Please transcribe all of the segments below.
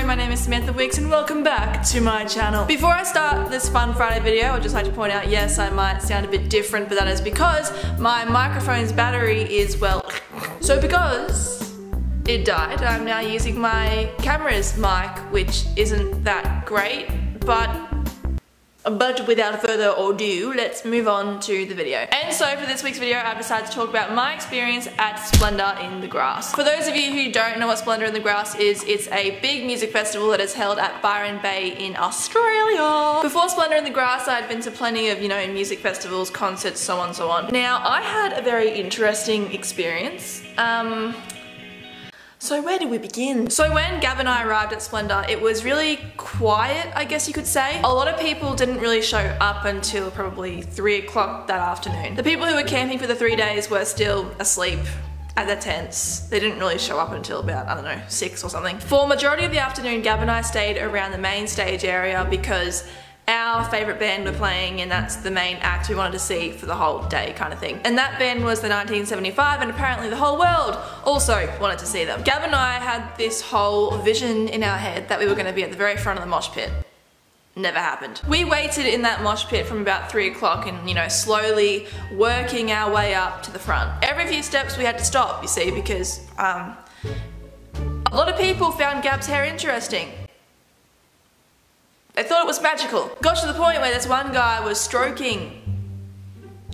my name is Samantha Wicks and welcome back to my channel. Before I start this fun Friday video, I'd just like to point out, yes, I might sound a bit different, but that is because my microphone's battery is, well, so because it died, I'm now using my camera's mic, which isn't that great, but without further ado, let's move on to the video. And so for this week's video, I've decided to talk about my experience at Splendour in the Grass. For those of you who don't know what Splendour in the Grass is, it's a big music festival that is held at Byron Bay in Australia. Before Splendour in the Grass, I'd been to plenty of, music festivals, concerts, so on, so on. Now, I had a very interesting experience. So where do we begin? So when Gab and I arrived at Splendour, it was really quiet, I guess you could say. A lot of people didn't really show up until probably 3 o'clock that afternoon. The people who were camping for the 3 days were still asleep at their tents. They didn't really show up until about, I don't know, 6 or something. For majority of the afternoon, Gab and I stayed around the main stage area because our favourite band were playing and that's the main act we wanted to see for the whole day kind of thing. And that band was the 1975 and apparently the whole world also wanted to see them. Gab and I had this whole vision in our head that we were going to be at the very front of the mosh pit. Never happened. We waited in that mosh pit from about 3 o'clock and, slowly working our way up to the front. Every few steps we had to stop, you see, because a lot of people found Gab's hair interesting. They thought it was magical. Got to the point where this one guy was stroking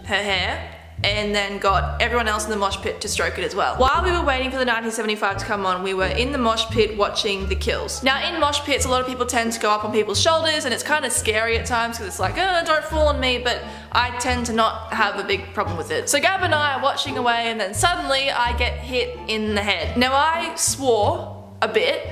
her hair and then got everyone else in the mosh pit to stroke it as well. While we were waiting for the 1975 to come on, we were in the mosh pit watching The Kills. Now in mosh pits, a lot of people tend to go up on people's shoulders and it's kind of scary at times because it's like, oh, don't fall on me, but I tend to not have a big problem with it. So Gab and I are watching away and then suddenly I get hit in the head. Now I swore a bit,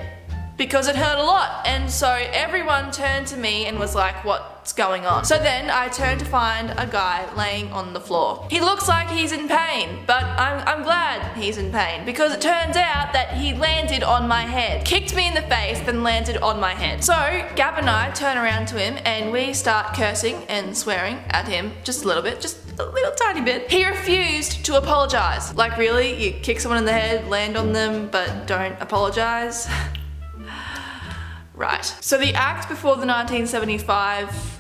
because it hurt a lot, and so everyone turned to me and was like, what's going on? So then I turned to find a guy laying on the floor. He looks like he's in pain, but I'm glad he's in pain because it turns out that he landed on my head. Kicked me in the face, then landed on my head. So Gab and I turn around to him and we start cursing and swearing at him just a little bit, just a little tiny bit. He refused to apologize. Like really? You kick someone in the head, land on them, but don't apologize? Right. So the act before the 1975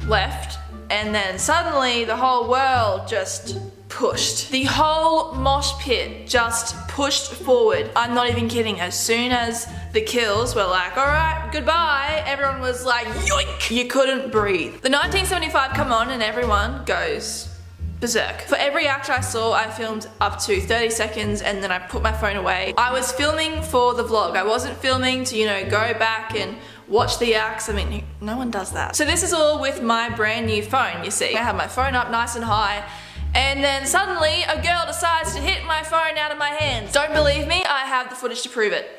left, and then suddenly the whole world just pushed. The whole mosh pit just pushed forward. I'm not even kidding. As soon as The Kills were like, alright, goodbye, everyone was like, yoink! You couldn't breathe. The 1975 come on and everyone goes berserk. For every act I saw, I filmed up to 30 seconds and then I put my phone away. I was filming for the vlog. I wasn't filming to, go back and watch the acts. I mean, no one does that. So this is all with my brand new phone, you see. I have my phone up nice and high and then suddenly a girl decides to hit my phone out of my hands. Don't believe me? I have the footage to prove it.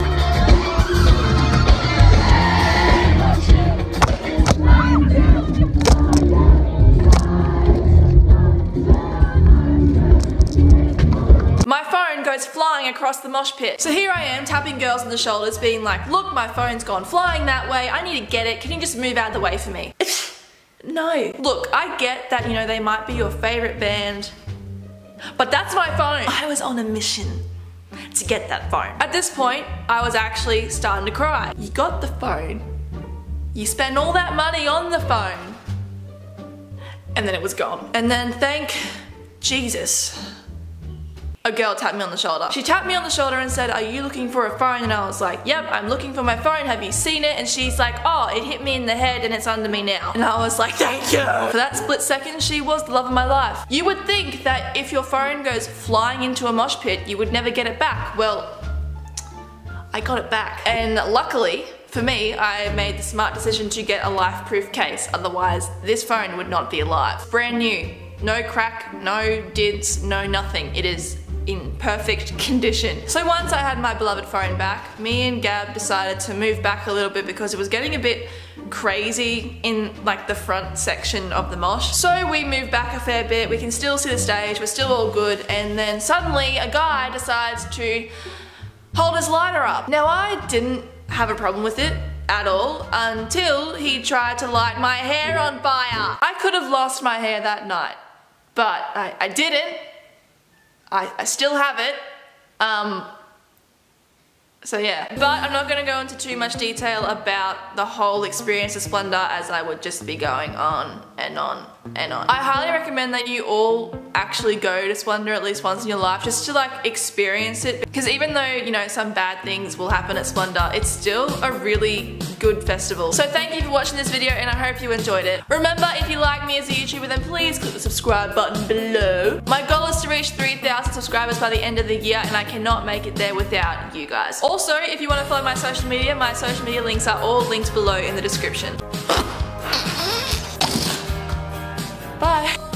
My phone goes flying across the mosh pit. So here I am tapping girls on the shoulders being like, look, my phone's gone flying that way, I need to get it, can you just move out of the way for me? No. Look, I get that, they might be your favorite band, but that's my phone. I was on a mission to get that phone. At this point, I was actually starting to cry. You got the phone, you spend all that money on the phone, and then it was gone. And then thank Jesus, a girl tapped me on the shoulder. She tapped me on the shoulder and said, are you looking for a phone? And I was like, yep, I'm looking for my phone, have you seen it? And she's like, oh, it hit me in the head and it's under me now. And I was like, thank you. For that split second, she was the love of my life. You would think that if your phone goes flying into a mosh pit, you would never get it back. Well, I got it back. And luckily, for me, I made the smart decision to get a life-proof case, otherwise this phone would not be alive. Brand new, no crack, no dents, no nothing. It is in perfect condition. So once I had my beloved phone back, me and Gab decided to move back a little bit because it was getting a bit crazy in like the front section of the mosh. So we moved back a fair bit, we can still see the stage, we're still all good, and then suddenly a guy decides to hold his lighter up. Now I didn't have a problem with it at all until he tried to light my hair on fire. I could have lost my hair that night, but I didn't. I still have it. So yeah, but I'm not going to go into too much detail about the whole experience of Splendor, as I would just be going on and on and on. I highly recommend that you all actually go to Splendor at least once in your life, just to like experience it, because even though, you know, some bad things will happen at Splendor, it's still a really good festival. So thank you for watching this video, and I hope you enjoyed it. Remember, if you like me as a YouTuber, then please click the subscribe button below. My goal is to reach 3,000 subscribers by the end of the year, and I cannot make it there without you guys. Also, if you want to follow my social media links are all linked below in the description. Bye.